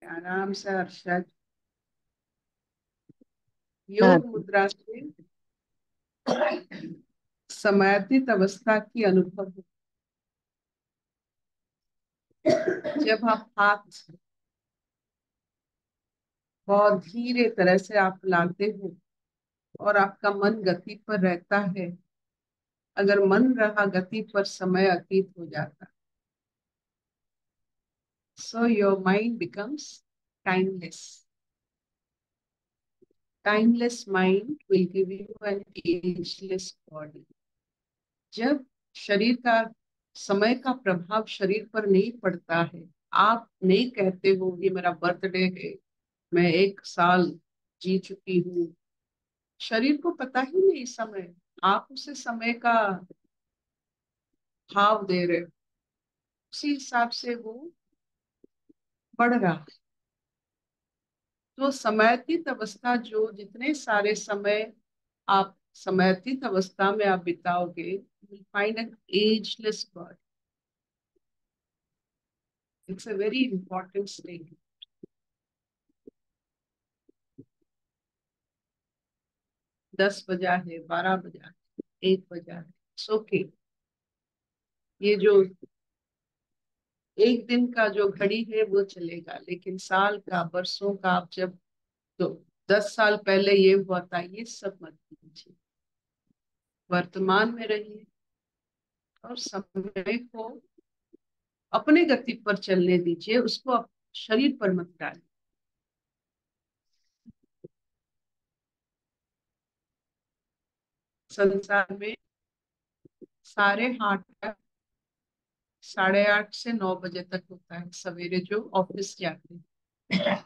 आराम से हर्षद हाँ। योग मुद्रा से समाधित अवस्था की अनुभव हो। जब आप हाथ बहुत धीरे तरह से आप लाते हो और आपका मन गति पर रहता है, अगर मन रहा गति पर समय अतीत हो जाता, so your mind becomes timeless. Timeless mind will give you an ageless body. जब शरीर का समय का प्रभाव शरीर पर नहीं पड़ता है, आप नहीं कहते हो ये मेरा बर्थडे है, मैं 1 साल जी चुकी हूँ. शरीर को पता ही नहीं समय, आप उसे समय का भाव दे रहे हो, उसी हिसाब से वो बढ़ रहा है. तो समयातीत अवस्था, जो जितने सारे समय आप समयातीत अवस्था में आप बिताओगे, you find an ageless body. It's a very important state. 10 बजा है, 12 बजा है, 1 बजा है, ओके. ये जो एक दिन का जो घड़ी है वो चलेगा, लेकिन साल का, बरसों का, आप जब तो 10 साल पहले ये हुआ था, ये सब मत कीजिए. वर्तमान में रहिए और समय को अपने गति पर चलने दीजिए, उसको शरीर पर मत डालिए. संसार में सारे हार्ट 8:30 से 9 बजे तक होता है, सवेरे जो ऑफिस जाते हैं.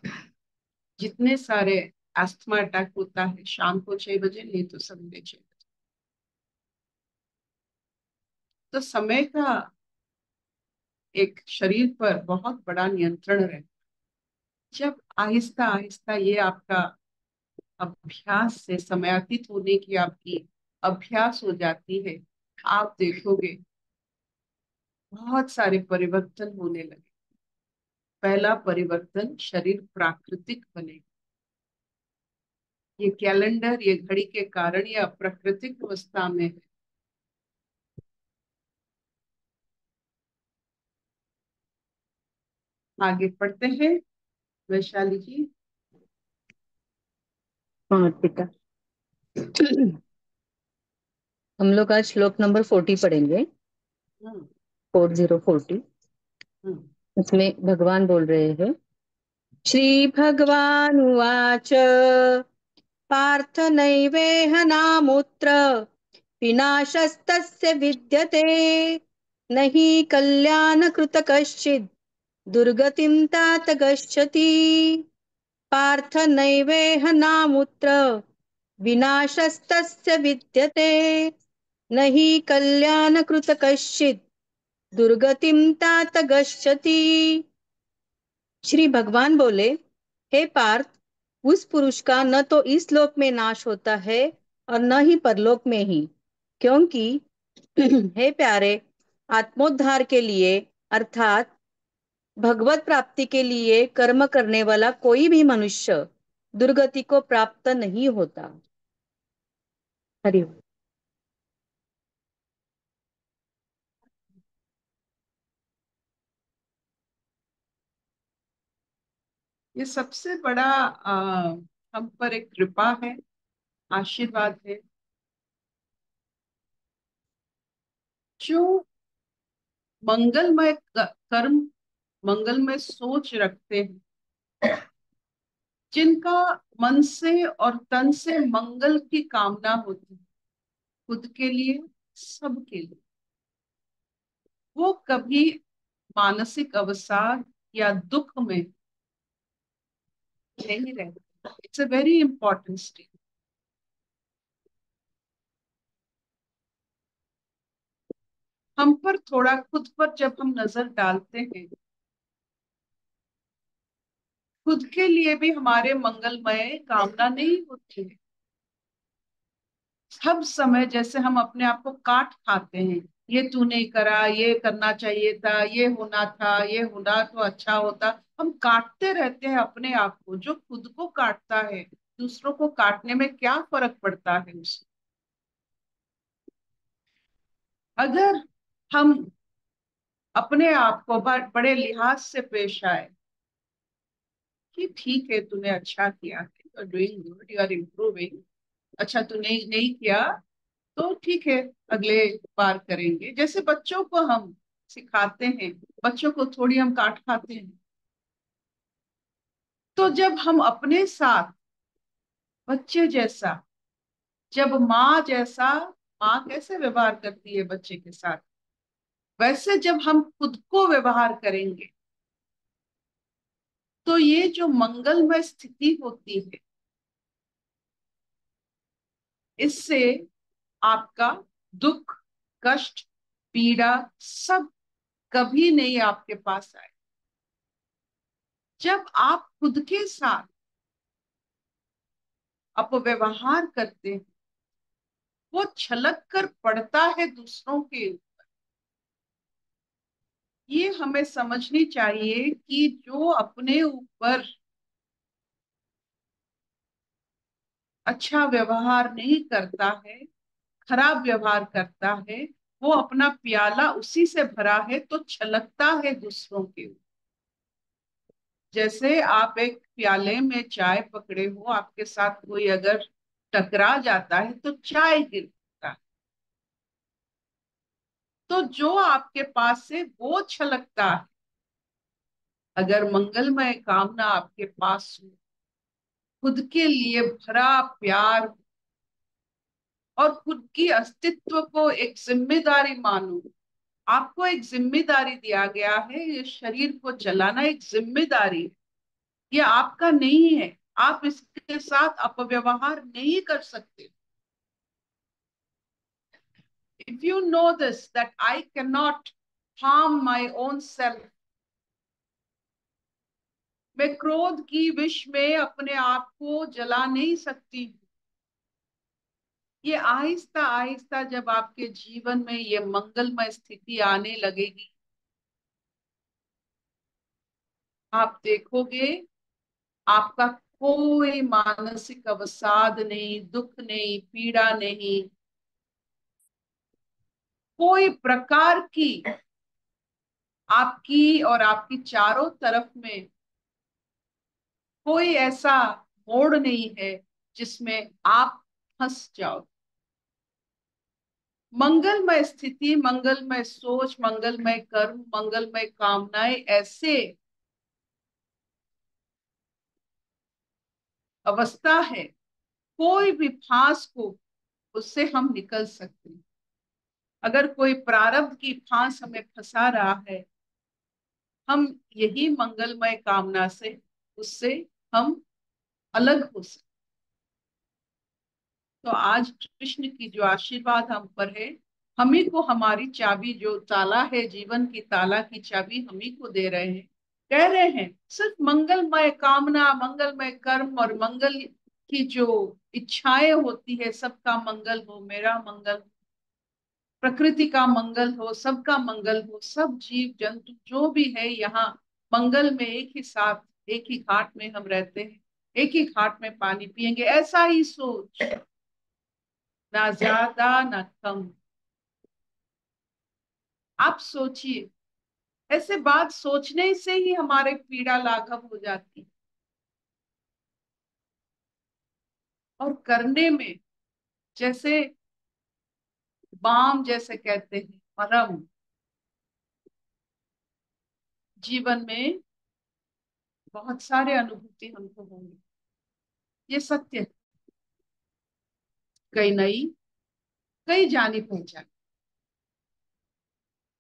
जितने सारे अस्थमा अटैक होता है शाम को 6 बजे, नहीं तो सवेरे 6 बजे. तो समय का एक शरीर पर बहुत बड़ा नियंत्रण रहता है. जब आहिस्ता आहिस्ता ये आपका अभ्यास से समयातीत होने की आपकी अभ्यास हो जाती है, आप देखोगे बहुत सारे परिवर्तन होने लगे. पहला परिवर्तन, शरीर प्राकृतिक बनेगा. ये कैलेंडर, ये घड़ी के कारण ये अप्राकृतिक अवस्था में है. आगे पढ़ते हैं वैशाली जी. हाँ पिता। हम लोग आज श्लोक नंबर 40 पढ़ेंगे। हम्म. 4040। हम्म. इसमें भगवान बोल रहे हैं। श्री भगवान उवाच पार्थ नैवेह नामुत्र विनाशस्तस्य विद्यते न हि कल्याणकृत कश्चित् दुर्गतिं तात गच्छति। पार्थ नैवेह नामुत्र विनाशस्तस्य विद्यते न हि कल्याणकृत कश्चित् दुर्गतिं तात गच्छति। श्री भगवान बोले, हे पार्थ, उस पुरुष का न तो इस लोक में नाश होता है और न ही परलोक में ही, क्योंकि हे प्यारे, आत्मोद्धार के लिए अर्थात भगवत प्राप्ति के लिए कर्म करने वाला कोई भी मनुष्य दुर्गति को प्राप्त नहीं होता। हरि ओम। ये सबसे बड़ा हम पर एक कृपा है, आशीर्वाद है. जो मंगलमय कर्म, मंगलमय सोच रखते हैं, जिनका मन से और तन से मंगल की कामना होती है, खुद के लिए, सबके लिए, वो कभी मानसिक अवसाद या दुख में नहीं रहते. It's a very important step. हम पर थोड़ा, खुद पर जब हम नजर डालते हैं, खुद के लिए भी हमारे मंगलमय कामना नहीं होती है. सब समय जैसे हम अपने आप को काट खाते हैं, ये तू नहीं करा, ये करना चाहिए था, ये होना था, ये होना तो अच्छा होता। हम काटते रहते हैं अपने आप को। जो खुद को काटता है, दूसरों को काटने में क्या फर्क पड़ता है उसको। अगर हम अपने आप को बड़े लिहाज से पेश आए कि ठीक है, तूने अच्छा किया है, you are doing good, you are improving, अच्छा तूने नहीं नहीं किया तो ठीक है, अगले बार करेंगे। जैसे बच्चों को हम सिखाते हैं, बच्चों को थोड़ी हम काट खाते हैं। तो जब हम अपने साथ बच्चे जैसा, जब माँ जैसा, माँ कैसे व्यवहार करती है बच्चे के साथ, वैसे जब हम खुद को व्यवहार करेंगे, तो ये जो मंगलमय स्थिति होती है, इससे आपका दुख, कष्ट, पीड़ा सब कभी नहीं आपके पास आए। जब आप खुद के साथ अपव्यवहार करते हैं, वो छलक कर पड़ता है दूसरों के। ये हमें समझनी चाहिए कि जो अपने ऊपर अच्छा व्यवहार नहीं करता है, खराब व्यवहार करता है, वो अपना प्याला उसी से भरा है तो छलकता है दूसरों के ऊपर। जैसे आप एक प्याले में चाय पकड़े हो, आपके साथ कोई अगर टकरा जाता है तो चाय गिरता है। तो जो आपके पास से वो छलकता है। अगर मंगलमय कामना आपके पास हो, खुद के लिए भरा प्यार और खुद की अस्तित्व को एक जिम्मेदारी मानो। आपको एक जिम्मेदारी दिया गया है, ये शरीर को चलाना एक जिम्मेदारी है, ये आपका नहीं है। आप इसके साथ अपव्यवहार नहीं कर सकते। If you know this, that I cannot harm my own self, मैं क्रोध की विष में अपने आप को जला नहीं सकती। ये आहिस्ता आहिस्ता जब आपके जीवन में ये मंगलमय स्थिति आने लगेगी, आप देखोगे आपका कोई मानसिक अवसाद नहीं, दुख नहीं, पीड़ा नहीं, कोई प्रकार की आपकी और आपकी चारों तरफ में कोई ऐसा मोड़ नहीं है जिसमें आप फंस जाओ। मंगलमय स्थिति, मंगलमय सोच, मंगलमय कर्म, मंगलमय कामनाएं ऐसे अवस्था है, कोई भी फांस को उससे हम निकल सकते हैं। अगर कोई प्रारब्ध की फांस हमें फंसा रहा है, हम यही मंगलमय कामना से उससे हम अलग हो सकते। तो आज कृष्ण की जो आशीर्वाद हम पर है, हम ही को हमारी चाबी, जो ताला है जीवन की, ताला की चाबी हम ही को दे रहे हैं। कह रहे हैं सिर्फ मंगलमय कामना, मंगलमय कर्म और मंगल की जो इच्छाएं होती है, सबका मंगल हो, मेरा मंगल, प्रकृति का मंगल हो, सबका मंगल हो, सब जीव जंतु जो भी है यहाँ मंगल में एक ही साथ, एक ही घाट में हम रहते हैं, एक ही घाट में पानी पिएंगे, ऐसा ही सोच, ना ज्यादा ना कम। आप सोचिए, ऐसे बात सोचने से ही हमारे पीड़ा लाघव हो जाती है। और करने में, जैसे बाम जैसे कहते हैं, मरम, जीवन में बहुत सारे अनुभूति हमको होंगे, ये सत्य है। कई नई, कई जानी पहचानी।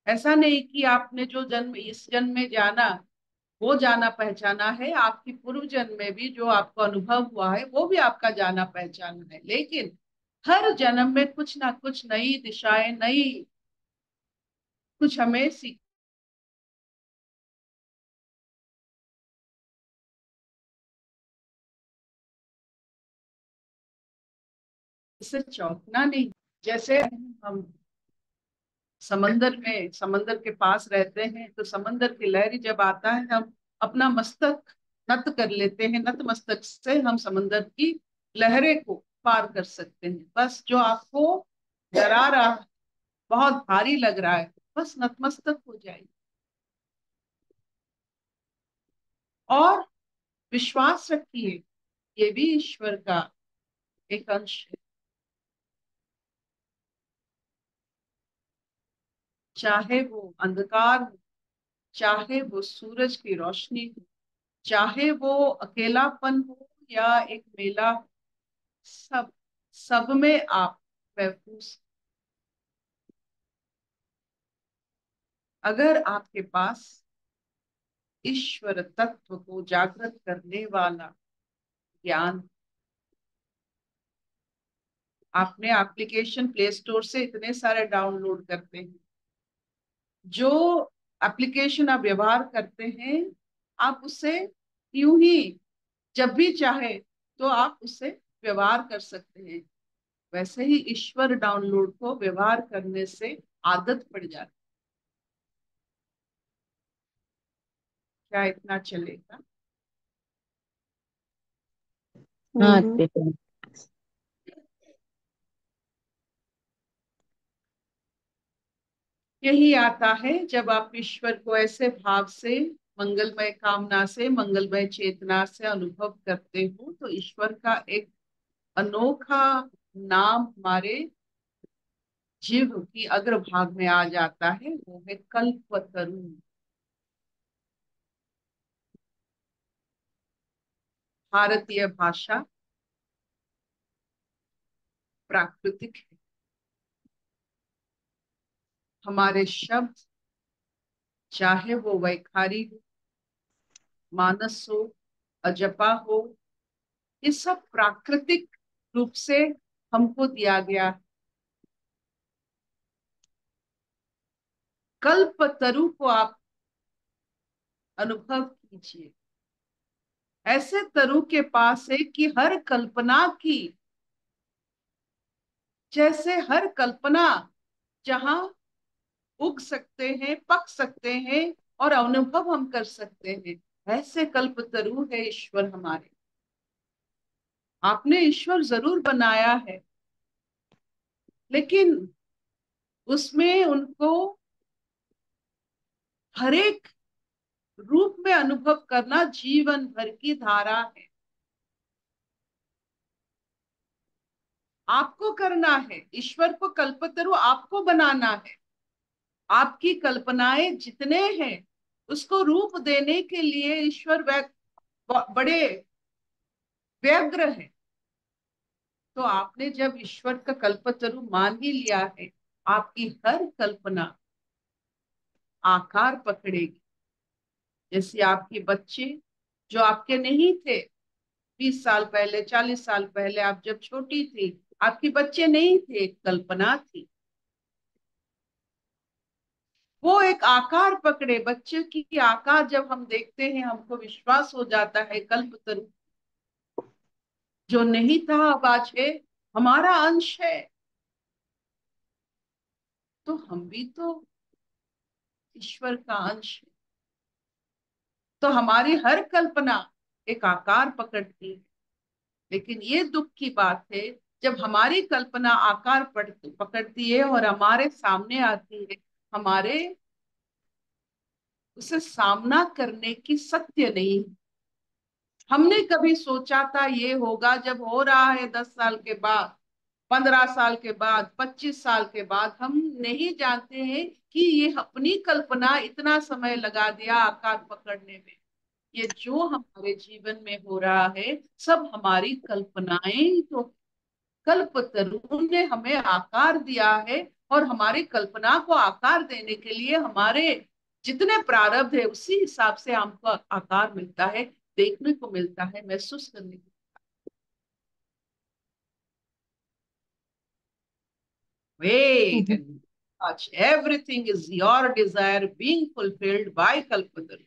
ऐसा नहीं कि आपने जो जन्म इस जन्म में जाना वो जाना पहचाना है, आपकी पूर्व जन्म में भी जो आपको अनुभव हुआ है वो भी आपका जाना पहचाना है। लेकिन हर जन्म में कुछ ना कुछ नई दिशाएं, नई कुछ हमें सीख, इससे चौंकना नहीं। जैसे हम समंदर में, समंदर के पास रहते हैं तो समंदर की लहरी जब आता है, हम अपना मस्तक नत कर लेते हैं, नत मस्तक से हम समंदर की लहरें को पार कर सकते हैं। बस जो आपको डरा रहा है, बहुत भारी लग रहा है, बस नतमस्तक हो जाइए और विश्वास रखिए, ये भी ईश्वर का एक अंश है। चाहे वो अंधकार हो, चाहे वो सूरज की रोशनी हो, चाहे वो अकेलापन हो या एक मेला हो, सब सब में आप महफूज। अगर आपके पास ईश्वर तत्व को जागृत करने वाला ज्ञान, आपने एप्लीकेशन प्ले स्टोर से इतने सारे डाउनलोड करते हैं, जो एप्लीकेशन आप व्यवहार करते हैं, आप उससे यूं ही जब भी चाहे तो आप उससे व्यवहार कर सकते हैं। वैसे ही ईश्वर डाउनलोड को व्यवहार करने से आदत पड़ जाती। क्या इतना चलेगा? हाँ हम्म। ठीक है। यही आता है जब आप ईश्वर को ऐसे भाव से, मंगलमय कामना से, मंगलमय चेतना से अनुभव करते हो, तो ईश्वर का एक अनोखा नाम हमारे जीव की अग्रभाग में आ जाता है, वो है कल्पतरु। भारतीय भाषा प्राकृतिक है। हमारे शब्द, चाहे वो वैखारी हो, मानस हो, अजपा हो, ये सब प्राकृतिक रूप से हमको दिया गया है। कल्पतरु को आप अनुभव कीजिए। ऐसे तरु के पास है कि हर कल्पना की, जैसे हर कल्पना जहां उग सकते हैं, पक सकते हैं और अनुभव हम कर सकते हैं, ऐसे कल्पतरु है ईश्वर हमारे। आपने ईश्वर जरूर बनाया है, लेकिन उसमें उनको हर एक रूप में अनुभव करना जीवन भर की धारा है। आपको करना है, ईश्वर को कल्पतरु आपको बनाना है। आपकी कल्पनाएं जितने हैं, उसको रूप देने के लिए ईश्वर बड़े व्यग्र है। तो आपने जब ईश्वर का कल्पतरु मान ही लिया है, आपकी हर कल्पना आकार पकड़ेगी। जैसे आपके बच्चे जो आपके नहीं थे, 20 साल पहले, 40 साल पहले आप जब छोटी थी, आपके बच्चे नहीं थे, एक कल्पना थी। वो एक आकार पकड़े, बच्चे की आकार जब हम देखते हैं, हमको विश्वास हो जाता है कल्पतरु जो नहीं था अब आज है, हमारा अंश है। तो हम भी तो ईश्वर का अंश है। तो हमारी हर कल्पना एक आकार पकड़ती है। लेकिन ये दुख की बात है, जब हमारी कल्पना आकार पकड़ती है और हमारे सामने आती है, हमारे उसे सामना करने की सत्य नहीं। हमने कभी सोचा था ये होगा, जब हो रहा है 10 साल के बाद, 15 साल के बाद, 25 साल के बाद, हम नहीं जानते हैं कि ये अपनी कल्पना इतना समय लगा दिया आकार पकड़ने में। ये जो हमारे जीवन में हो रहा है, सब हमारी कल्पनाएं ही तो। कल्पतरु ने हमें आकार दिया है, और हमारी कल्पना को आकार देने के लिए हमारे जितने प्रारब्ध है, उसी हिसाब से हमको आकार मिलता है, देखने को मिलता है, महसूस करने को। Wait hmm. and watch. Everything is your desire being fulfilled by Kalpataru.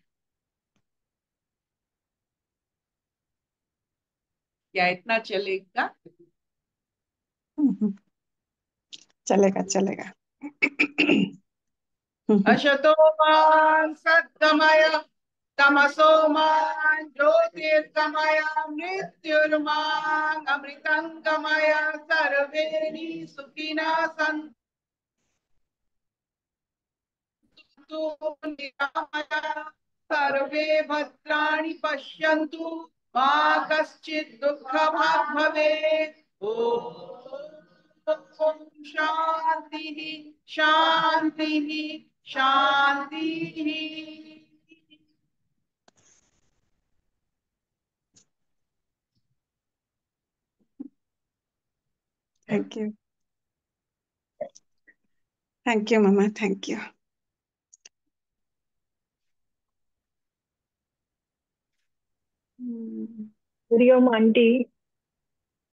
क्या इतना चलेगा? हम्म। चलेगा चलेगा। अशतो मा सद्गमय तमसो मा ज्योतिर्गमय मृत्युर्मा अमृतंगमय सर्वे सुखिनः सन्तु निरामया सर्वे भद्राणि पश्यन्तु मा कश्चित् दुःखभाग् भवेत् ॐ शान्तिः शान्तिः शान्तिः। Thank you, thank you mama, thank you. Hariom aunty.